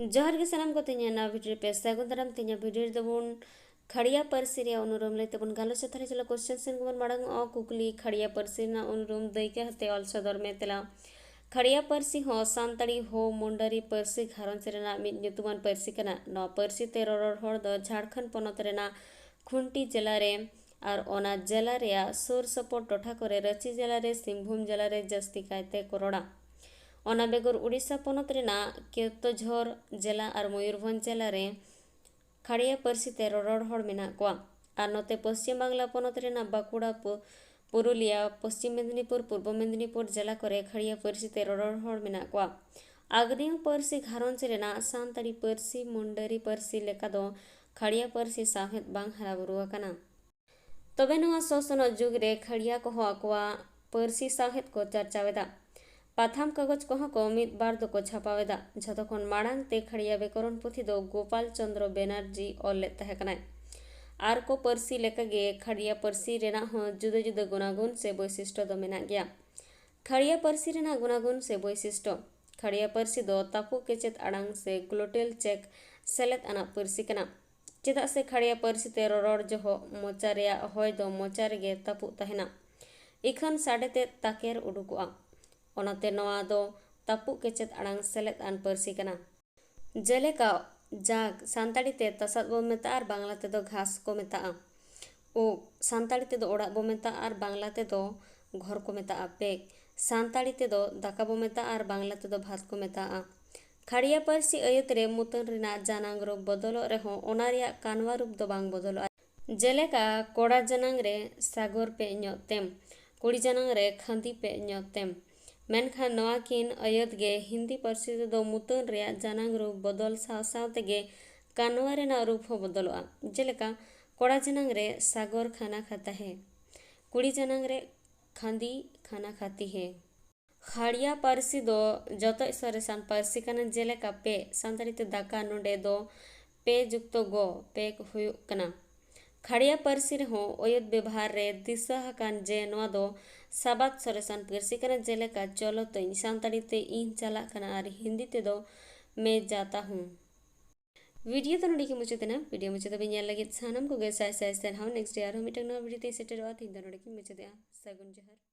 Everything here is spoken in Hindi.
जोहार के सानाम को तेना ना वीडियो पे सागुन दाराम तेना वीडियो दबुन खड़िया पारसी रे अनुरोम ले तबुन गालोच थारे चला क्वेश्चन सेन गुबुन माडंग अ कुकली खड़िया पारसी ना अनुरोम दैके हते ऑल सदर में तेला खड़िया पारसी हो सानताड़ी हो मुंडारी पारसी घारंज रेना मिद ᱧᱩᱛᱩᱢᱟᱱ पारसी कना न पारसी ते ररड़ हड़ द झारखंड पनत रेना खुंटी जिला रे और ओना जिला रे सुर सपोर टोठा करे रांची जिला रे सिंहभूम जिला रे जस्ती कायते कोरोड़ा ओना बेगर उड़ीसा पनत रेना केतुझर जिला और मयूरभंज जिला रे खड़िया पारसी ते ररड़ हड़ मेना कोआ और नोते पश्चिम बांग्ला पनत रेना बांकुड़ा पुरुलिया पश्चिम मेदिनीपुर पूर्व मेदिनीपुर जिला करे खड़िया पारसी ते ररड़ हड़ मेना कोआ आग्नेय पारसी घारंज रेना सानताड़ी पारसी मुंडारी पारसी लेका दो खड़िया पारसी साहेद बांग हरा बुरु आकाना तबे नवा शोषण जुग रे खड़िया को आकवा पारसी साहेद को चर्चावेदा पाथाम कागज कह को मिद बार दो को छापावेदा झतखन माड़ांग ते खड़िया बेकरण पुथी दो गोपाल चंद्र बेनार्जी ऑल तहकना आर को पारसी लेकागे खड़िया पारसी रेना हो जुदा जुदा गुणागुण से वैशिष्ट्य दो मेना गया खड़िया पारसी रेना गुणागुण से वैशिष्ट्य खड़िया पारसी दो तापु केचेत आड़ांग से ग्लोटेल चेक सेलेत आना पारसी कना चेदा से खड़िया पारसी ते ररड़ जहो मोचा रेया होय दो मोचा रेगे तापु तहना इखन साडे ते ताकेर उडुकुआ ओनाते नवा दो तापु केचेत आड़ांग सेलेत आन पारसी कना जेलेका जाग सानताड़ी ते तसाद बो मेता और बांग्ला ते दो घास को मेता ओ सानताड़ी ते दो ओड़ा बो मेता और बांग्ला ते दो घर को मेता पेक सानताड़ी ते दो दाका बो मेता और बांग्ला ते दो भात को मेता खड़िया पारसी अयत रे मुतन रेना जानांग रूप बदलो रेहो ओना रेया कानवा रूप दो बांग बदलो जेलेका कोड़ा जानांग रे सागर पे ᱧᱚᱜ कुड़ी जानांग रे खांदी पे ᱧᱚᱜ मेनखान नवा किन अयत गे हिंदी पारसी ते दो मुतन रेया जानांग रूप बदल साव साव तेगे कानवा रेना रूप हो बदलोआ जेलेका कोड़ा जानांग रे सागर खाना खाता है कुड़ी जानांग रे खांदी खाना खाती है खड़िया पारसी दो जतो सरेसान पारसी कना जेलेका पे सानताड़ी ते दाका नोडे दो पे जुक्तो गो पे हुयुग कना खड़िया पारसी रेहो अयत व्यवहार रे दिशा हकान जे नवा दो साबात सरेसान पारसी कना जेलेका चलो तो सानताड़ी ते इन चला कना और हिंदी ते दो मैं जाता हूँ वीडियो तो नोडी की मुझे ना वीडियो मुझे तो बिन लगे सानम को गे साय साय हाउ नेक्स्ट यार हम इटना वीडियो ते सेटर वा तीन नोडी की मुझे सगुन जहर।